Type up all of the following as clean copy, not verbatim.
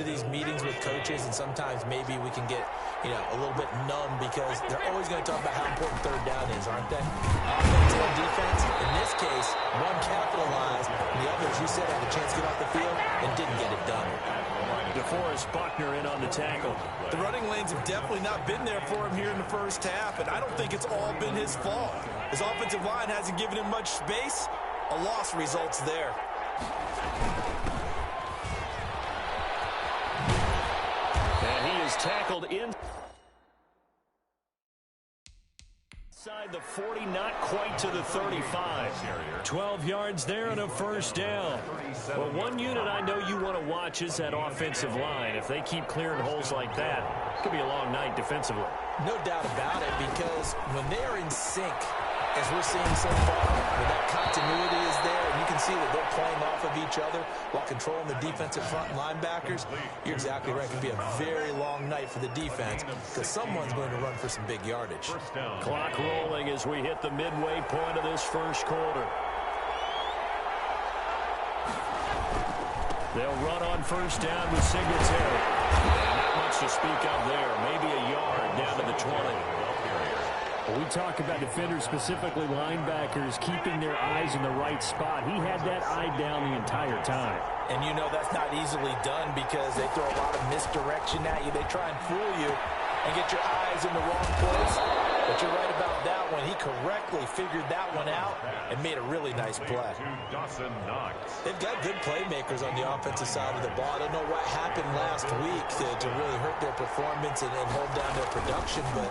these meetings with coaches, and sometimes maybe we can get, a little bit numb because they're always going to talk about how important third down is, aren't they? Offense and defense. In this case, one capitalized, and the others, you said, had a chance to get off the field and didn't get it done. DeForest Buckner in on the tackle. The running lanes have definitely not been there for him here in the first half, and I don't think it's all been his fault. His offensive line hasn't given him much space. A loss results there. And he is tackled inside the 40, not quite to the 35. 12 yards there and a first down. Well, one unit I know you want to watch is that offensive line. If they keep clearing holes like that, it could be a long night defensively. No doubt about it, because when they're in sync, as we're seeing so far, when that continuity is there, and you can see that they're playing off of each other while controlling the defensive front linebackers, you're exactly right. It could be a very long night for the defense because someone's going to run for some big yardage. Clock rolling as we hit the midway point of this first quarter. They'll run on first down with Singletary. Not much to speak of there. Maybe a yard down to the 20. We talk about defenders, specifically linebackers, keeping their eyes in the right spot. He had that eye down the entire time. And that's not easily done because they throw a lot of misdirection at you. They try and fool you and get your eyes in the wrong place. But you're right about that one. He correctly figured that one out and made a really nice play. They've got good playmakers on the offensive side of the ball. I don't know what happened last week to really hurt their performance and hold down their production, but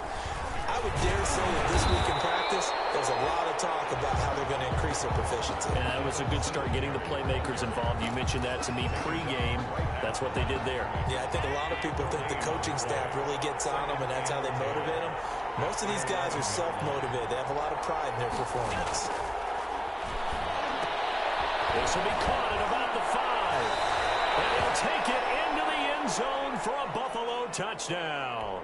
I would dare say that this week in practice, there's a lot of talk about how they're going to increase their proficiency. And that was a good start, getting the playmakers involved. You mentioned that to me pregame. That's what they did there. Yeah, I think a lot of people think the coaching staff really gets on them, and that's how they motivate them. Most of these guys are self-motivated. They have a lot of pride in their performance. This will be caught at about the 5. And he'll take it into the end zone for a Buffalo touchdown.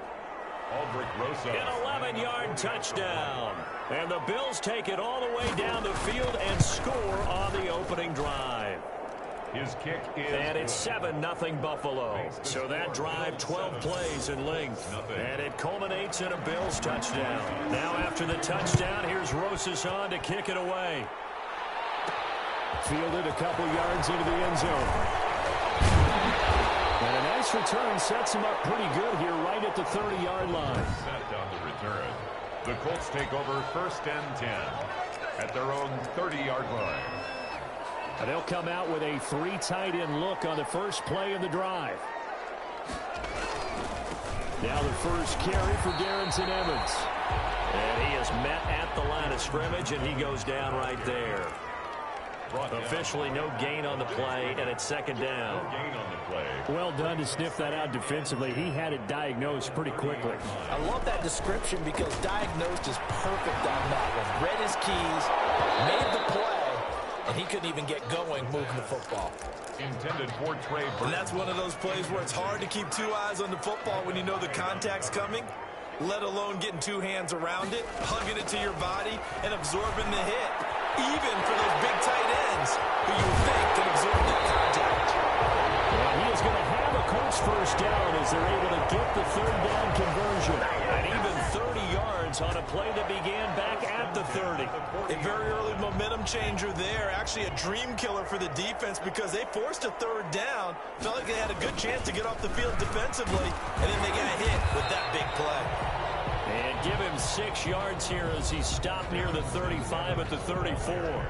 An 11-yard touchdown. And the Bills take it all the way down the field and score on the opening drive. His kick is and it's 7-0 Buffalo. So that drive, 12 plays in length. And it culminates in a Bills touchdown. Now after the touchdown, here's Rosas on to kick it away. Fielded a couple yards into the end zone. And a nice return sets him up pretty good here right at the 30-yard line. Set on the return. The Colts take over 1st and 10 at their own 30-yard line. And they'll come out with a 3 tight end look on the first play of the drive. Now the first carry for Darrington Evans. And he is met at the line of scrimmage, and he goes down right there. Officially no gain on the play, and it's 2nd down. No gain on the play. Well done to sniff that out defensively. He had it diagnosed pretty quickly. I love that description because diagnosed is perfect on that one. Read his keys, made the play, and he couldn't even get going moving the football. Intended for Trey Burton. And that's one of those plays where it's hard to keep 2 eyes on the football when you know the contact's coming, let alone getting 2 hands around it, hugging it to your body, and absorbing the hit. Even for those big tight ends who you would think can absorb that contact. And he is going to have a Colts first down as they're able to get the 3rd down conversion. And even 30 yards on a play that began back at the 30. A very early momentum changer there. Actually a dream killer for the defense because they forced a 3rd down. Felt like they had a good chance to get off the field defensively, and then they got hit with that big play. And give him 6 yards here as he stopped near the 35 at the 34.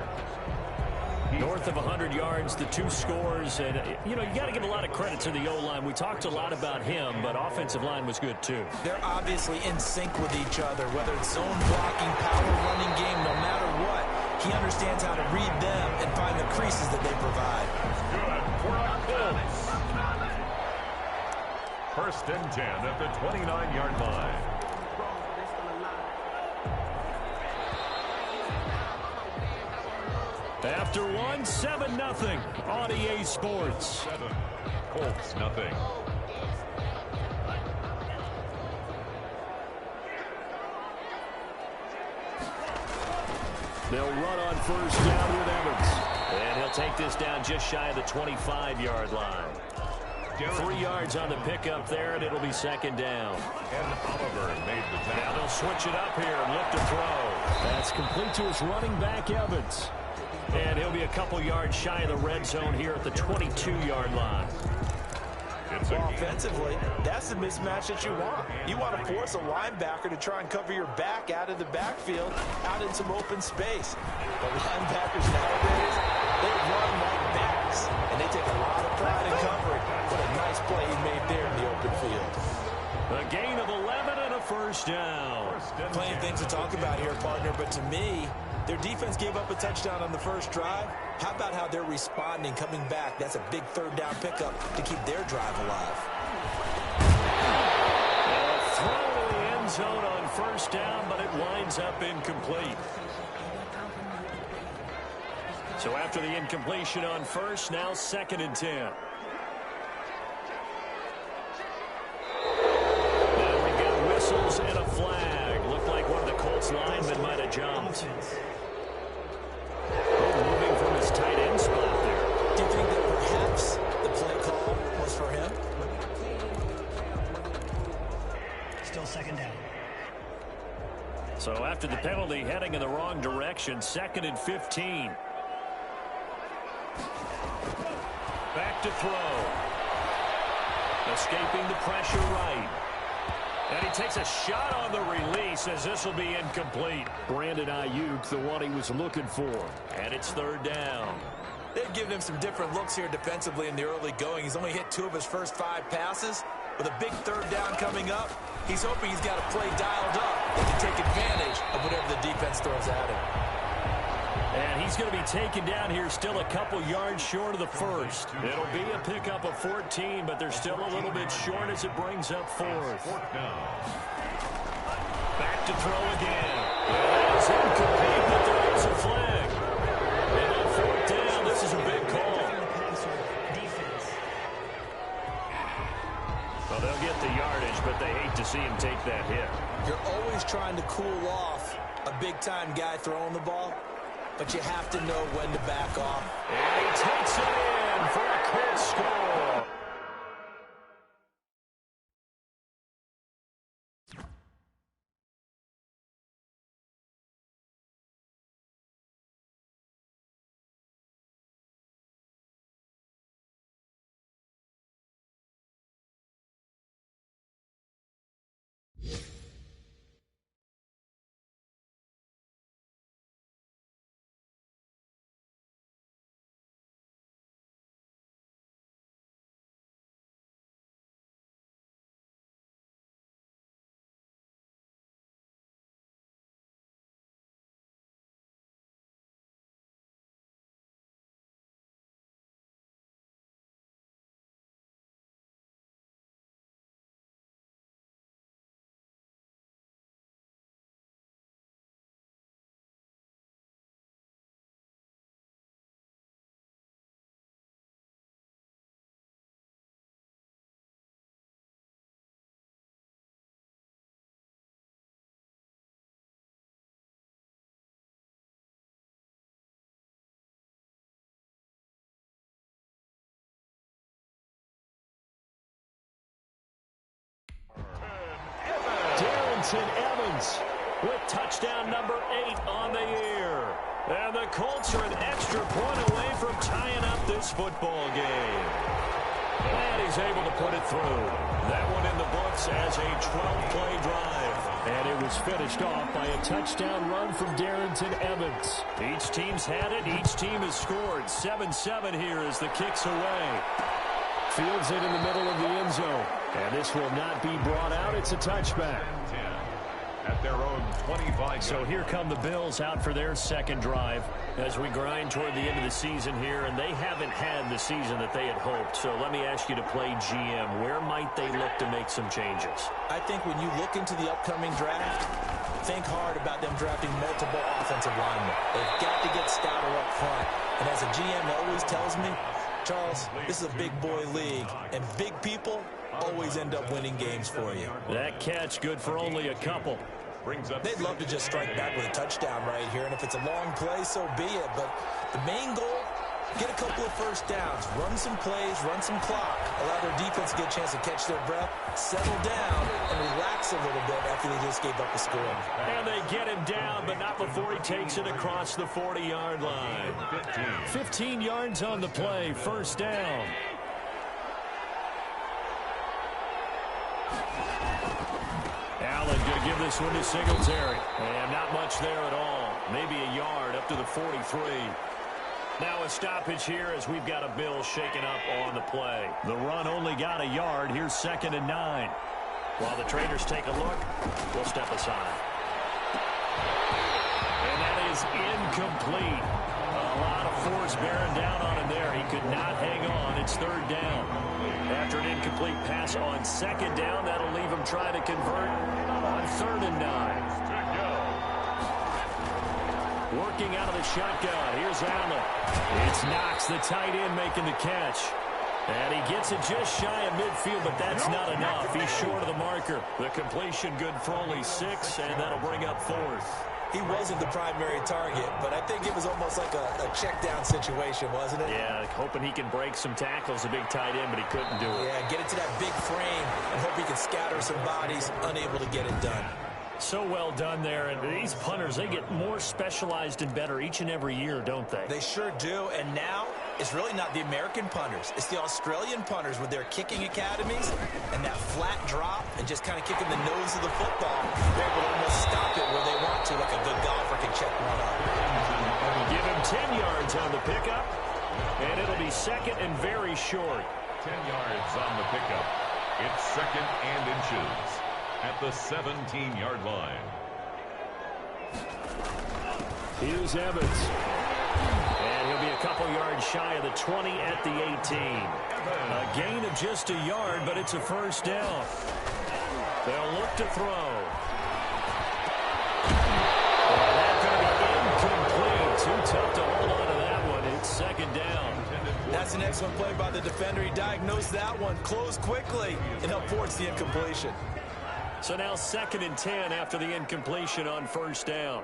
North of 100 yards, the 2 scores. And, you got to give a lot of credit to the O-line. We talked a lot about him, but offensive line was good, too. They're obviously in sync with each other, whether it's zone blocking, power running game, no matter what. He understands how to read them and find the creases that they provide. Good for a Colts. 1st and 10 at the 29-yard line. After 7-0 on EA Sports. 7, Colts nothing. They'll run on first down with Evans. And he'll take this down just shy of the 25-yard line. 3 yards on the pickup there, and it'll be second down. And Oliver made the tackle. Now they'll switch it up here and look to throw. That's complete to his running back, Evans. And he'll be a couple yards shy of the red zone here at the 22-yard line. Well, offensively, that's the mismatch that you want. You want to force a linebacker to try and cover your back out of the backfield, out in some open space. But linebackers nowadays, they run like backs, and they take a lot of pride in covering. What a nice play he made there in the open field. A gain of 11 and a first down. Plenty of things to talk about here, partner, but to me, their defense gave up a touchdown on the first drive. How about how they're responding, coming back? That's a big third down pickup to keep their drive alive. A throw to the end zone on first down, but it winds up incomplete. So after the incompletion on first, now 2nd and 10. Now we've got whistles and a flag. Looked like one of the Colts linemen might have jumped. Moving from his tight end spot there. Do you think that perhaps the play call was for him? Still second down. So after the penalty, heading in the wrong direction, 2nd and 15. Back to throw. Escaping the pressure right. And he takes a shot on the release as this will be incomplete. Brandon Ayuk, the one he was looking for. And it's 3rd down. They've given him some different looks here defensively in the early going. He's only hit 2 of his first 5 passes. With a big 3rd down coming up, he's hoping he's got a play dialed up that can take advantage of whatever the defense throws at him. And he's going to be taken down here still a couple yards short of the first. It'll be a pickup of 14, but they're still a little bit short as it brings up 4th. Back to throw again. It is incomplete, but there is a flag. And on 4th down, this is a big call. Well, they'll get the yardage, but they hate to see him take that hit. You're always trying to cool off a big-time guy throwing the ball, but you have to know when to back off. And he takes it in for a quick score. Evans with touchdown number 8 on the year. And the Colts are an extra point away from tying up this football game. And he's able to put it through. That one in the books as a 12-play drive. And it was finished off by a touchdown run from Darrington Evans. Each team's had it. Each team has scored. 7-7 here as the kick's away. Fields it in the middle of the end zone. And this will not be brought out. It's a touchback. At their own 25. So here come the Bills out for their second drive as we grind toward the end of the season here, and they haven't had the season that they had hoped. So let me ask you to play GM. Where might they look to make some changes? I think when you look into the upcoming draft, think hard about them drafting multiple offensive linemen. They've got to get stouter up front. And as a GM always tells me, Charles, this is a big boy league, and big people always end up winning games for you. That catch good for only a couple. They'd love to just strike back with a touchdown right here, and if it's a long play, so be it. But the main goal Get a couple of first downs, run some plays, run some clock, allow their defense to get a chance to catch their breath, settle down, and relax a little bit after they just gave up a score. And they get him down, but not before he takes it across the 40-yard line. 15 yards on the play, first down. Allen going to give this one to Singletary. And not much there at all. Maybe a yard up to the 43. Now a stoppage here as we've got a Bill shaken up on the play. The run only got a yard. Here's 2nd and 9. While the traders take a look, we'll step aside. And that is incomplete. A lot of force bearing down on him there. He could not hang on. It's 3rd down. After an incomplete pass on 2nd down, that'll leave him trying to convert on 3rd and 9. Working out of the shotgun. Here's Allen. It's Knox, the tight end, making the catch. And he gets it just shy of midfield, but that's not enough. He's short of the marker. The completion good for only 6, and that'll bring up 4th. He wasn't the primary target, but I think it was almost like a check-down situation, wasn't it? Yeah, hoping he can break some tackles, a big tight end, but he couldn't do it. Yeah, get it to that big frame and hope he can scatter some bodies, unable to get it done. So well done there, and these punters, they get more specialized and better each and every year, don't they? They sure do, and now it's really not the American punters. It's the Australian punters with their kicking academies and that flat drop and just kind of kicking the nose of the football. They're able to almost stop it where they want to, like a good golfer can check one up. Give him 10 yards on the pickup, and it'll be 2nd and very short. 10 yards on the pickup. It's 2nd and inches at the 17-yard line. Here's Evans. And he'll be a couple yards shy of the 20 at the 18. A gain of just a yard, but it's a first down. They'll look to throw. That's going to be incomplete. Too tough to hold on to that one. It's 2nd down. That's an excellent play by the defender. He diagnosed that one, closed quickly, and helped force the incompletion. So now 2nd and 10 after the incompletion on first down.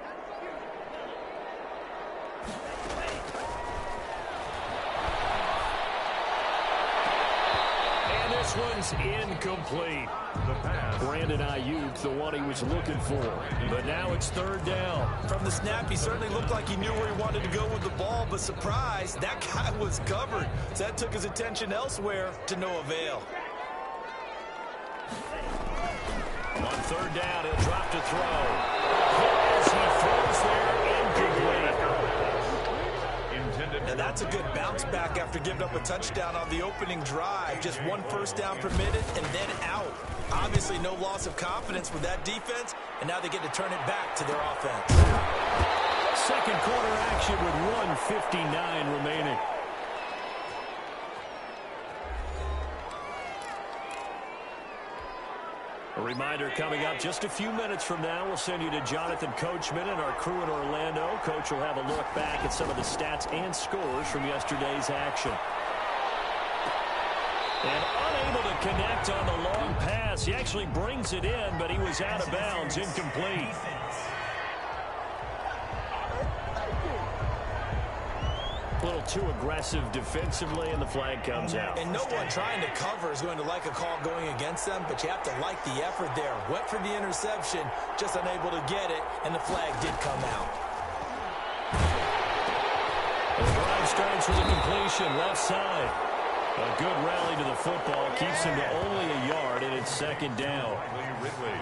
And this one's incomplete. Brandon Ayuk, the one he was looking for. But now it's 3rd down. From the snap, he certainly looked like he knew where he wanted to go with the ball, but surprise, that guy was covered. So that took his attention elsewhere to no avail. On 3rd down, he'll drop to throw. As he throws there, incomplete. Now that's a good bounce back after giving up a touchdown on the opening drive. Just 1 first down permitted and then out. Obviously no loss of confidence with that defense, and now they get to turn it back to their offense. 2nd quarter action with 1:59 remaining. A reminder coming up just a few minutes from now, we'll send you to Jonathan Coachman and our crew in Orlando. Coach will have a look back at some of the stats and scores from yesterday's action. And unable to connect on the long pass. He actually brings it in, but he was out of bounds, incomplete. A little too aggressive defensively, and the flag comes out. And no one trying to cover is going to like a call going against them, but you have to like the effort there. Went for the interception, just unable to get it, and the flag did come out. The drive starts with a completion, left side. A good rally to the football, keeps him to only a yard, and it's 2nd down. Ridley.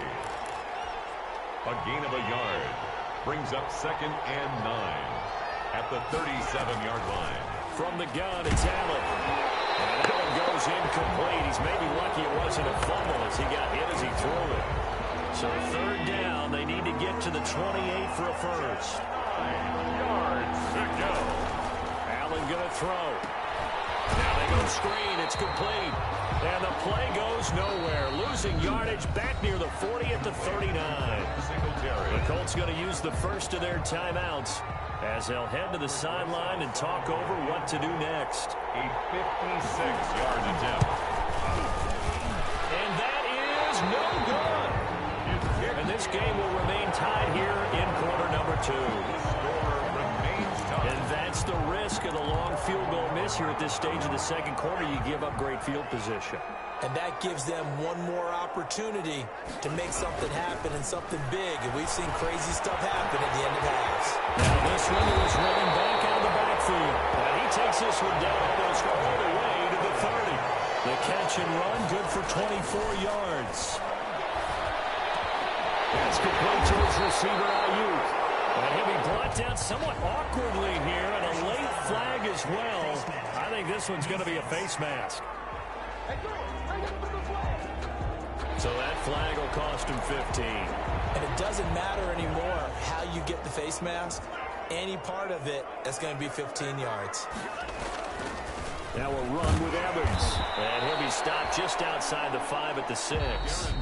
A gain of a yard brings up 2nd and 9 at the 37-yard line. From the gun, it's Allen. And that one goes incomplete. He's maybe lucky it wasn't a fumble as he got hit as he threw it. So 3rd down, they need to get to the 28 for a first. 9 yards to go. Allen going to throw. Now they go screen. It's complete. And the play goes nowhere. Losing yardage back near the 40 at the 39. The Colts going to use the first of their timeouts as they'll head to the sideline and talk over what to do next. A 56-yard attempt. And that is no good. And this game will remain tied here in quarter number 2. The score remains tied. And that's What's the risk of the long field goal miss here at this stage of the second quarter? You give up great field position. And that gives them one more opportunity to make something happen and something big. And we've seen crazy stuff happen at the end of halves. Now this one is running back out of the backfield. And he takes this one down almost all the way to the 30. The catch and run, good for 24 yards. That's complete to his receiver, Ayuk. And he'll be brought down somewhat awkwardly here, and a late flag as well. I think this one's going to be a face mask. So that flag will cost him 15. And it doesn't matter anymore how you get the face mask. Any part of it, that's going to be 15 yards. Now a run with Evans. And he'll be stopped just outside the 5 at the 6.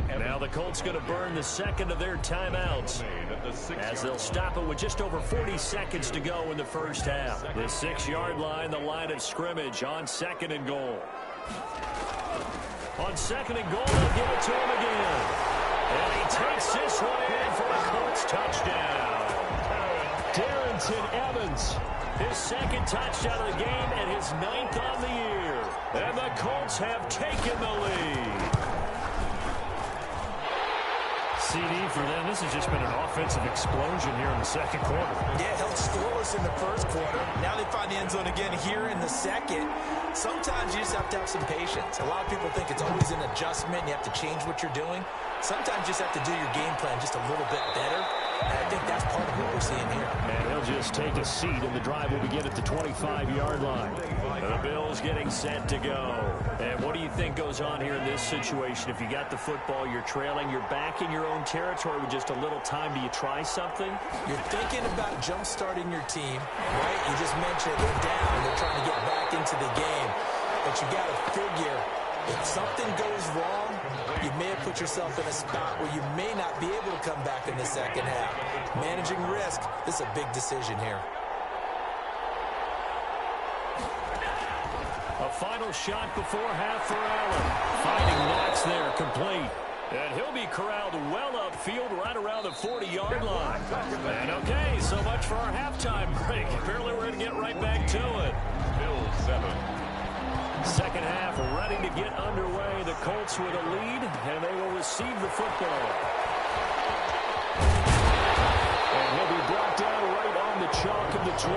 Now the Colts going to burn the second of their timeouts, as they'll stop it with just over 40 seconds to go in the first half. The 6-yard line, the line of scrimmage on 2nd and goal. On 2nd and goal, they'll give it to him again. And he takes this one in for a Colts touchdown. Darrington Evans, his 2nd touchdown of the game and his 9th on the year. And the Colts have taken the lead. CD for them. This has just been an offensive explosion here in the second quarter. Yeah, held scoreless in the first quarter. Now they find the end zone again here in the second. Sometimes you just have to have some patience. A lot of people think it's always an adjustment. You have to change what you're doing. Sometimes you just have to do your game plan just a little bit better. And I think that's part of what we're seeing here. And he'll just take a seat, and the drive will begin at the 25-yard line. The Bills getting set to go. And what do you think goes on here in this situation? If you got the football, you're trailing, you're back in your own territory with just a little time. Do you try something? You're thinking about jump-starting your team, right? You just mentioned they're down. They're trying to get back into the game. But you got to figure, if something goes wrong, you may have put yourself in a spot where you may not be able to come back in the second half. Managing risk, this is a big decision here. A final shot before half for Allen. Fighting Knox there, complete. And he'll be corralled well upfield right around the 40-yard line. And okay, so much for our halftime break. Apparently we're going to get right back to it. Bills 7. Second half ready to get underway. The Colts with a lead, and they will receive the football. And he'll be brought down right on the chalk of the 20.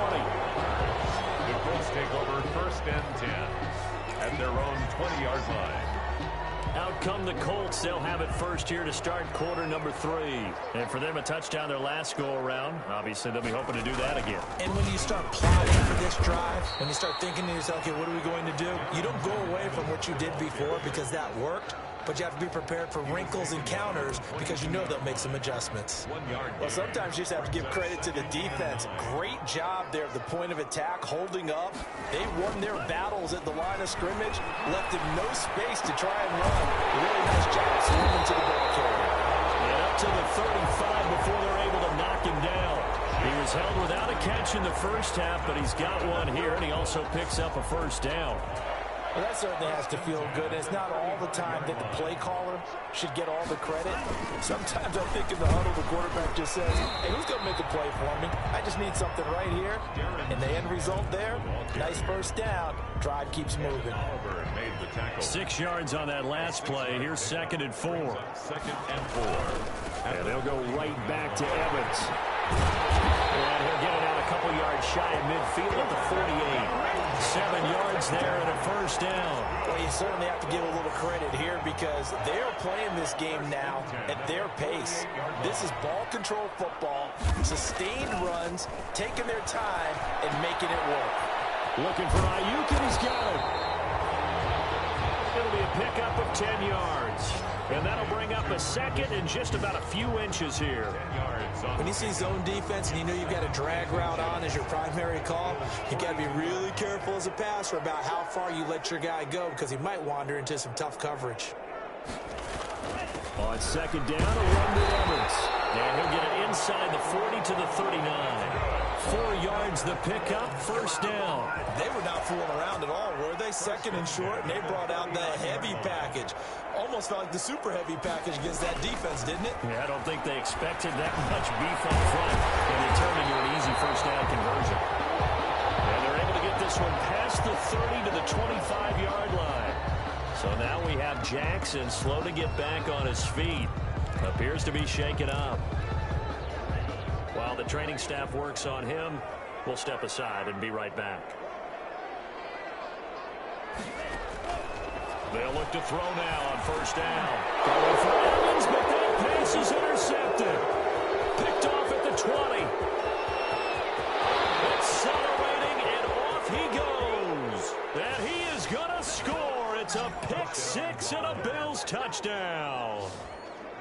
The Colts take over 1st and 10 at their own 20-yard line. Out come the Colts. They'll have it first here to start quarter number 3. And for them, a touchdown their last go-around. Obviously, they'll be hoping to do that again. And when you start plotting for this drive, when you start thinking to yourself, okay, what are we going to do? You don't go away from what you did before because that worked. But you have to be prepared for wrinkles and counters because you know they'll make some adjustments. 1 yard. Well, sometimes you just have to give credit to the defense. Great job there at the point of attack, holding up. They won their battles at the line of scrimmage, left him no space to try and run. Really nice job swinging to the ball carrier. And up to the 35 before they're able to knock him down. He was held without a catch in the first half, but he's got one here, and he also picks up a first down. Well, that certainly has to feel good. It's not all the time that the play caller should get all the credit. Sometimes I think in the huddle, the quarterback just says, hey, who's going to make a play for me? I just need something right here. And the end result there, nice first down. Drive keeps moving. Made the tackle. 6 yards on that last play. Here's 2nd and 4. 2nd and 4. And they'll go right back to Evans. And he'll get it out a couple yards shy of midfield at the 48. 7 yards there and a first down. Well, you certainly have to give a little credit here because they're playing this game now at their pace. This is ball control football, sustained runs, taking their time and making it work. Looking for Ayuk, and he's got it. It'll be a pickup of 10 yards. And that'll bring up a second and just about a few inches here. 10 yards on. When you see zone defense and you know you've got a drag route on as your primary call, you've got to be really careful as a passer about how far you let your guy go because he might wander into some tough coverage. On 2nd down, a run to Evans. And he'll get it inside the 40 to the 39. 4 yards the pickup, first down. They were not fooling around at all, were they? 2nd and short, and they brought out the heavy package. Almost felt like the super heavy package against that defense, didn't it? Yeah, I don't think they expected that much beef up front, and it turned into an easy first down conversion. this one past the 30 to the 25-yard line. So now we have Jackson slow to get back on his feet. Appears to be shaken up. While the training staff works on him, we'll step aside and be right back. They'll look to throw now on first down. Going for Evans, but that pass is intercepted. Picked off at the 20. Accelerating, and off he goes. And he is going to score. It's a pick six and a Bills touchdown.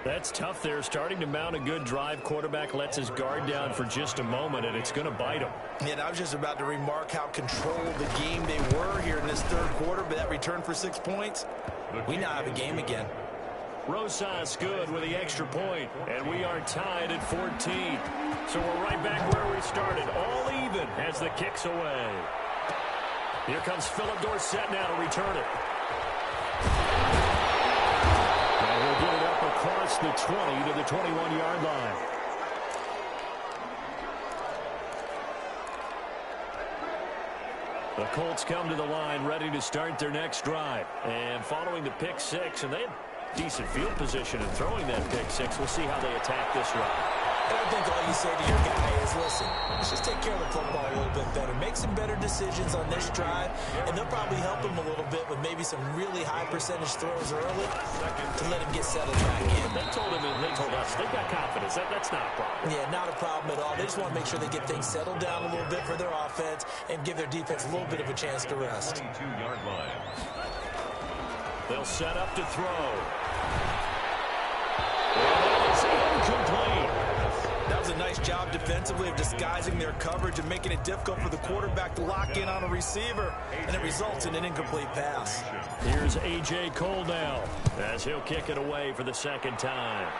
That's tough there. Starting to mount a good drive. Quarterback lets his guard down for just a moment, and it's going to bite him. Yeah, I was just about to remark how controlled the game they were here in this third quarter, but that return for 6 points, we now have a game again. Rosas good with the extra point, and we are tied at 14. So we're right back where we started, all even as the kick's away. Here comes Philip Dorsett now to return it. And he'll get it up across the 20 to the 21-yard line. The Colts come to the line ready to start their next drive. And following the pick six, and they had decent field position in throwing that pick six. We'll see how they attack this run. And I think all you say to your guy is, listen, let's just take care of the football a little bit better. Make some better decisions on this drive, and they'll probably help him a little bit with maybe some really high percentage throws early to let him get settled back in. They told him and they told us they've got confidence. That's not a problem. Yeah, not a problem at all. They just want to make sure they get things settled down a little bit for their offense and give their defense a little bit of a chance to rest. 22-yard line. They'll set up to throw. That is incomplete. That was a nice job defensively of disguising their coverage and making it difficult for the quarterback to lock in on a receiver, and it results in an incomplete pass. Here's A.J. Cole now as he'll kick it away for the second time.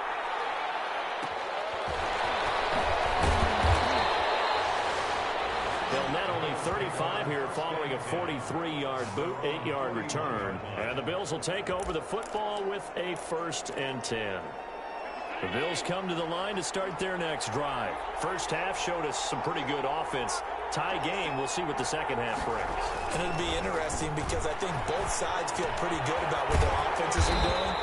They'll net only 35 here following a 43-yard boot, 8-yard return. And the Bills will take over the football with a 1st and 10. The Bills come to the line to start their next drive. First half showed us some pretty good offense. Tie game, we'll see what the second half brings. And it'll be interesting because I think both sides feel pretty good about what their offenses are doing.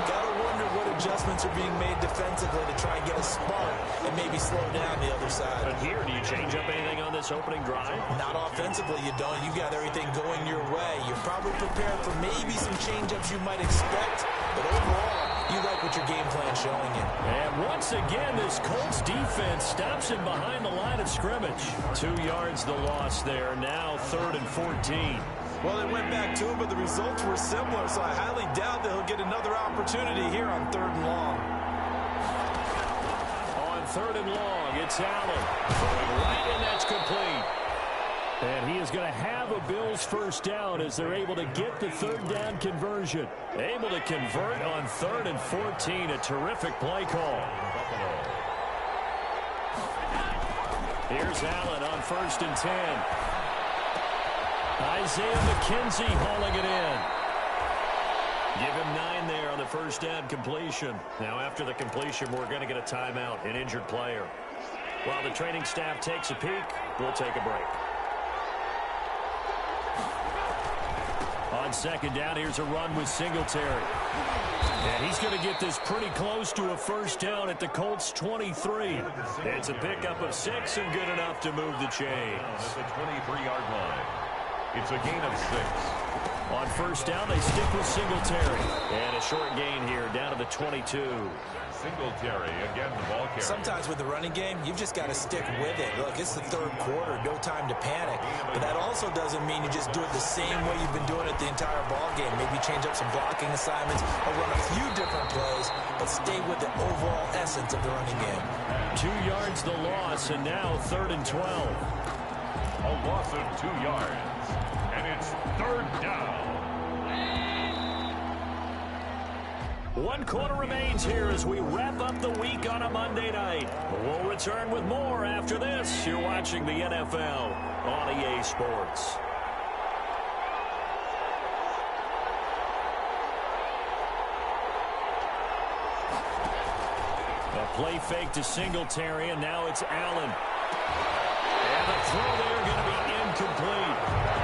Gotta wonder what adjustments are being made defensively to try and get a spark and maybe slow down the other side. But here, do you change up anything on this opening drive? Not offensively, you don't. You got everything going your way. You're probably prepared for maybe some change-ups you might expect, but overall, you like what your game plan's showing you. And once again, this Colts defense stops him behind the line of scrimmage. 2 yards the loss there. Now 3rd and 14. Well, they went back to it, but the results were similar, so I highly doubt that he'll get another opportunity here on 3rd and long. On 3rd and long, it's Allen. Throwing right, and that's complete. And he is going to have a Bills first down as they're able to get the 3rd down conversion. Able to convert on 3rd and 14. A terrific play call. Here's Allen on 1st and 10. Isaiah McKenzie hauling it in. Give him 9 there on the first down completion. Now after the completion, we're going to get a timeout, an injured player. While the training staff takes a peek, we'll take a break. On 2nd down, here's a run with Singletary. And he's going to get this pretty close to a first down at the Colts 23. It's a pickup of 6 and good enough to move the chains. At the 23-yard line. It's a gain of 6. On 1st down, they stick with Singletary. And a short gain here down to the 22. Singletary, again, the ball carrier. Sometimes with the running game, you've just got to stick with it. Look, it's the 3rd quarter, no time to panic. But that also doesn't mean you just do it the same way you've been doing it the entire ball game. Maybe change up some blocking assignments or run a few different plays, but stay with the overall essence of the running game. 2 yards the loss, and now 3rd and 12. A loss of 2 yards. And it's 3rd down. 1 quarter remains here as we wrap up the week on a Monday night. We'll return with more after this. You're watching the NFL on EA Sports. A play fake to Singletary, and now it's Allen. And the throw there going to be incomplete.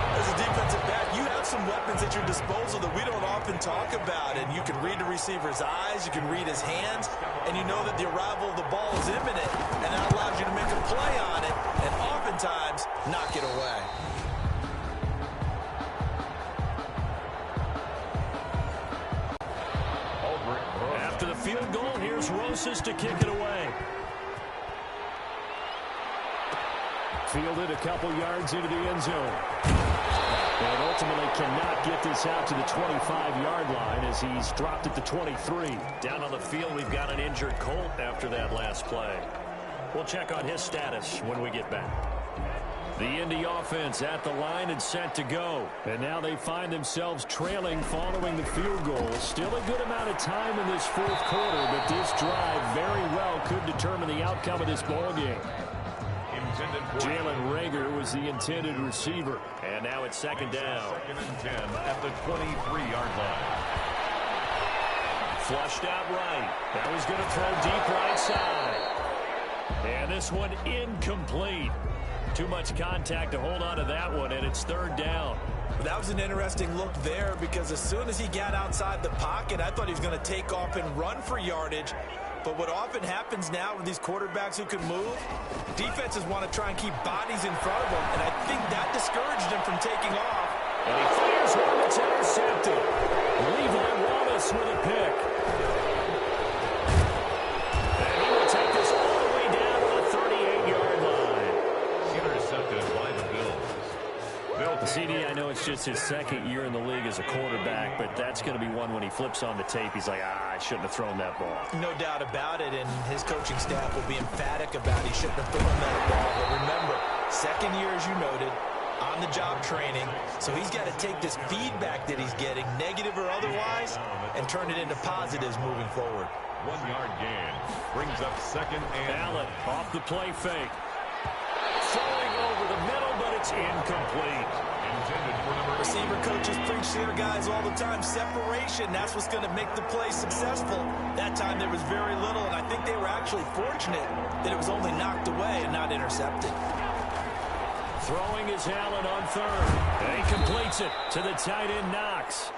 defensive back, you have some weapons at your disposal that we don't often talk about. And you can read the receiver's eyes, you can read his hands, and you know that the arrival of the ball is imminent, and that allows you to make a play on it and oftentimes knock it away. After the field goal, here's Rosas to kick it away. Fielded a couple yards into the end zone. And ultimately cannot get this out to the 25-yard line as he's dropped at the 23. Down on the field, we've got an injured Colt after that last play. We'll check on his status when we get back. The Indy offense at the line and set to go. And now they find themselves trailing following the field goal. Still a good amount of time in this fourth quarter, but this drive very well could determine the outcome of this ball game. Jalen Reagor was the intended receiver. And now it's second down. 2nd and 10 at the 23-yard line. Flushed out right. That was going to throw deep right side. And this one incomplete. Too much contact to hold on to that one, and it's third down. That was an interesting look there because as soon as he got outside the pocket, I thought he was going to take off and run for yardage. But what often happens now with these quarterbacks who can move, defenses want to try and keep bodies in front of them, and I think that discouraged him from taking off. And he fires one that's intercepted. Levi Wallace with a pick. And he will take this all the way down to the 38-yard line. Intercepted by the Bills. CD, I know it's just his second year in the league as a quarterback, but that's going to be one when he flips on the tape, he's like, I shouldn't have thrown that ball. No doubt about it, and his coaching staff will be emphatic about he shouldn't have thrown that ball. But remember, second year, as you noted, on-the-job training, so he's got to take this feedback that he's getting, negative or otherwise, and turn it into positives moving forward. 1-yard gain brings up second and... Allen off the play fake. Throwing over the middle, but it's incomplete. Intended for number 8. Receiver coaches preach to their guys all the time. Separation, that's what's going to make the play successful. That time there was very little, and I think they were actually fortunate that it was only knocked away and not intercepted. Throwing is Allen on third. And he completes it to the tight end Knox.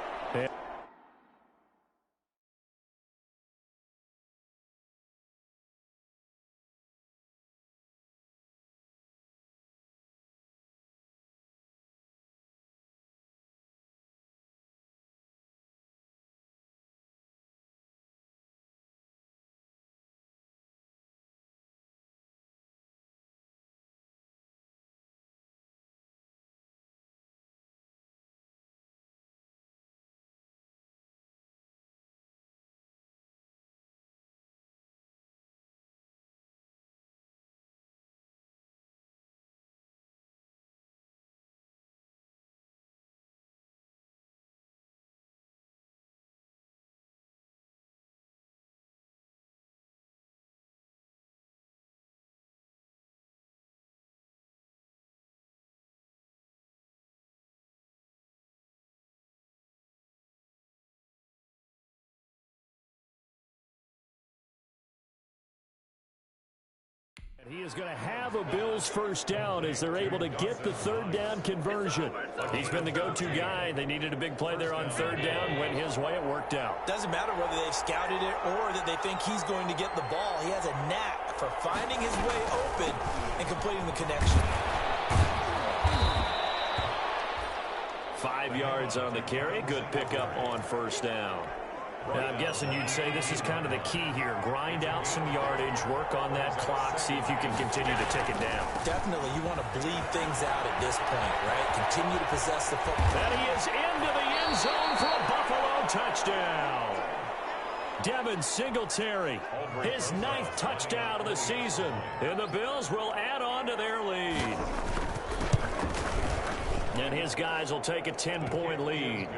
He is going to have a Bills first down as they're able to get the third down conversion. He's been the go-to guy. They needed a big play there on third down. Went his way. It worked out. Doesn't matter whether they've scouted it or that they think he's going to get the ball. He has a knack for finding his way open and completing the connection. 5 yards on the carry. Good pickup on first down. Now, I'm guessing you'd say this is kind of the key here. Grind out some yardage, work on that clock, see if you can continue to tick it down. Definitely. You want to bleed things out at this point, right? Continue to possess the football. And he is into the end zone for a Buffalo touchdown. Devin Singletary, his 9th touchdown of the season. And the Bills will add on to their lead. And his guys will take a 10-point lead.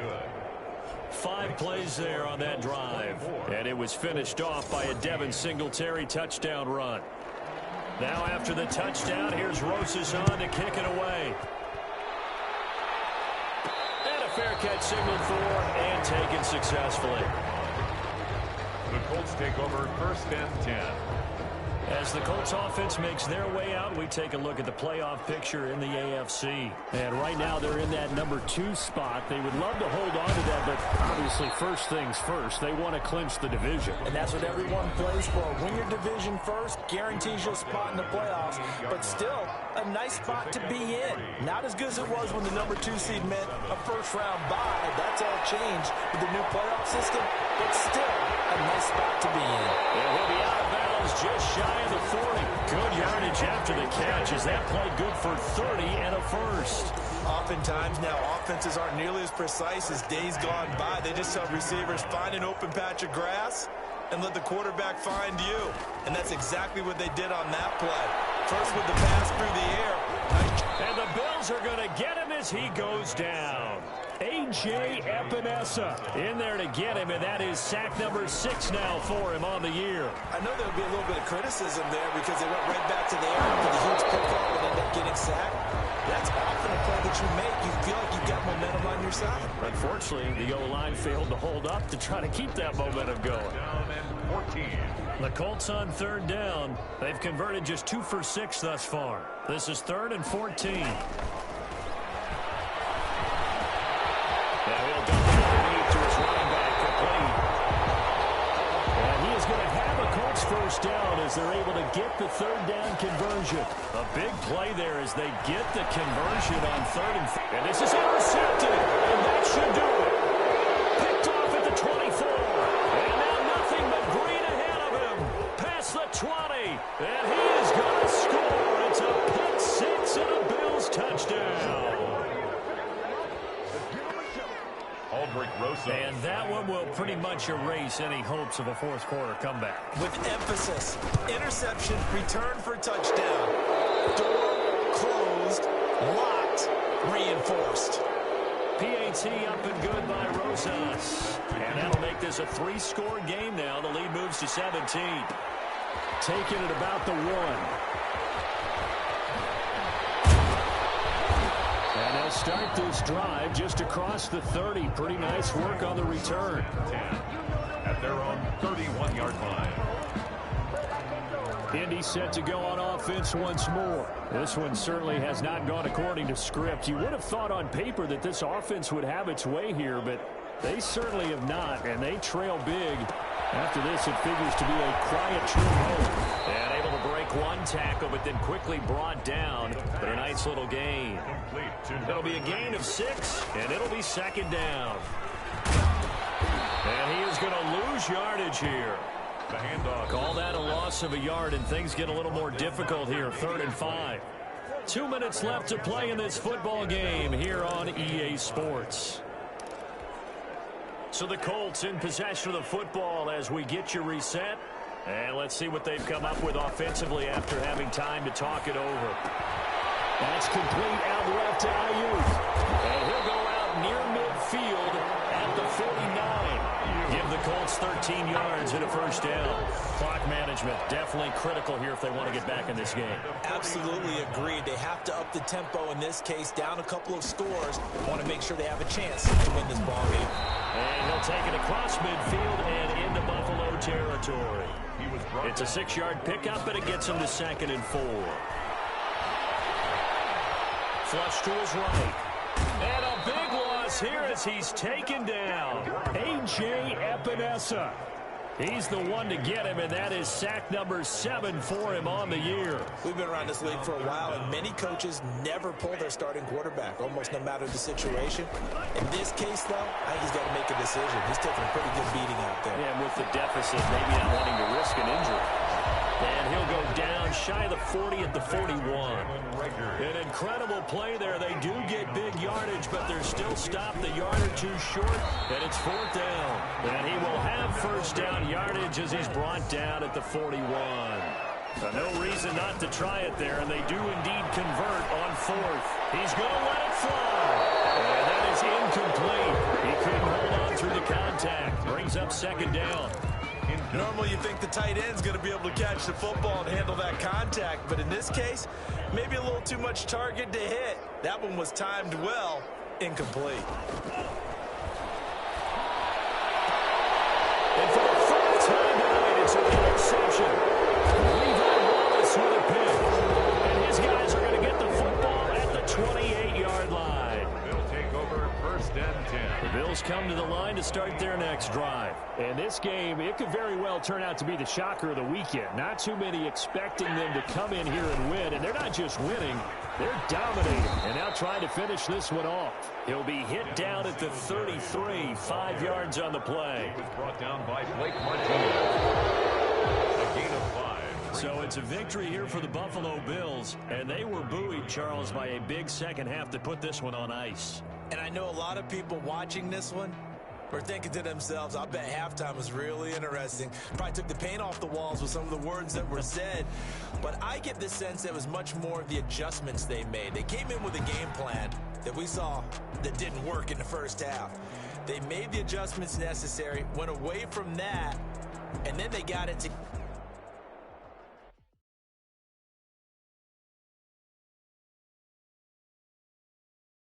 5 plays there on that drive. And it was finished off by a Devin Singletary touchdown run. Now after the touchdown, here's Rosas on to kick it away. And a fair catch signaled for and taken successfully. The Colts take over 1st and 10. As the Colts offense makes their way out, we take a look at the playoff picture in the AFC. And right now they're in that number 2 spot. They would love to hold on to that, but obviously first things first. They want to clinch the division. And that's what everyone plays for. Win your division first, guarantees you a spot in the playoffs, but still a nice spot to be in. Not as good as it was when the number 2 seed meant a first-round bye. That's all changed with the new playoff system, but still a nice spot to be in. And he'll be out of bounds just shy of the 40. Good yardage after the catch as that play good for 30 and a first. Oftentimes now, offenses aren't nearly as precise as days gone by. They just have receivers find an open patch of grass and let the quarterback find you. And that's exactly what they did on that play. First with the pass through the air. And the Bills are going to get him as he goes down. A.J. Epinesa in there to get him, and that is sack number 6 now for him on the year. I know there'll be a little bit of criticism there because they went right back to the air after the huge pickup and ended up getting sacked. That's often a play that you make. You feel like you've got momentum on your side. Unfortunately, the O-line failed to hold up to try to keep that momentum going. Down and 14. The Colts on 3rd down. They've converted just 2 for 6 thus far. This is 3rd and 14. Now he'll dump it underneath to his running back, complete. And he is going to have a Colts first down as they're able to get the 3rd down conversion. A big play there as they get the conversion on 3rd and 4. And this is intercepted, and that should do it. Picked off at the 24. And now nothing but green ahead of him. Past the 20. And he is going to score. It's a pick 6 and a Bills touchdown. And that one will pretty much erase any hopes of a 4th quarter comeback. With emphasis, interception, return for touchdown. Door closed, locked, reinforced. PAT up and good by Rosas. And that'll make this a 3-score game now. The lead moves to 17. Taking it about the 1. And they'll start this drive just across the 30. Pretty nice work on the return. 10 at their own 31-yard line. Indy set to go on offense once more. This one certainly has not gone according to script. You would have thought on paper that this offense would have its way here, but they certainly have not, and they trail big. After this, it figures to be a quiet trip home. And able to break one tackle, but then quickly brought down. But a nice little gain. It'll be a gain of 6, and it'll be 2nd down. And he is going to lose yardage here. The handoff. Call that a loss of a yard, and things get a little more difficult here. 3rd and 5. 2 minutes left to play in this football game here on EA Sports. So the Colts in possession of the football as we get you reset. And let's see what they've come up with offensively after having time to talk it over. That's complete out left to Ayuk. And he'll go out near midfield at the 49. Give the Colts 13 yards and a first down. Clock management definitely critical here if they want to get back in this game. Absolutely agreed. They have to up the tempo in this case, down a couple of scores. Want to make sure they have a chance to win this ball game. And he'll take it across midfield and into Buffalo territory. It's a 6-yard pickup, and it gets him to 2nd and 4. Flush to his right. And a big loss here as he's taken down. A.J. Epinesa. He's the one to get him, and that is sack number 7 for him on the year. We've been around this league for a while, and many coaches never pull their starting quarterback, almost no matter the situation. In this case, though, I think he's got to make a decision. He's taking a pretty good beating out there. Yeah, with the deficit, maybe not wanting to risk an injury. And he'll go down shy of the 40 at the 41. An incredible play there. They do get big yardage, but they're still stopped the yard or 2 short, and it's 4th down. And he will have first down yardage as he's brought down at the 41. No reason not to try it there, and they do indeed convert on 4th. He's going to let it fly. And that is incomplete. He couldn't hold on through the contact. Brings up 2nd down. Normally you think the tight end's going to be able to catch the football and handle that contact, but in this case, maybe a little too much target to hit. That one was timed well, incomplete. And for the 4th time tonight, it's an interception. Levi start their next drive. And this game, it could very well turn out to be the shocker of the weekend. Not too many expecting them to come in here and win. And they're not just winning, they're dominating. And now trying to finish this one off. He'll be hit down at the 33, 5 yards on the play. He was brought down by Blake Martinez. A gain of 5. So it's a victory here for the Buffalo Bills. And they were buoyed, Charles, by a big second half to put this one on ice. And I know a lot of people watching this one were thinking to themselves, I bet halftime was really interesting. Probably took the paint off the walls with some of the words that were said. But I get the sense that it was much more of the adjustments they made. They came in with a game plan that we saw that didn't work in the first half. They made the adjustments necessary, went away from that, and then they got it to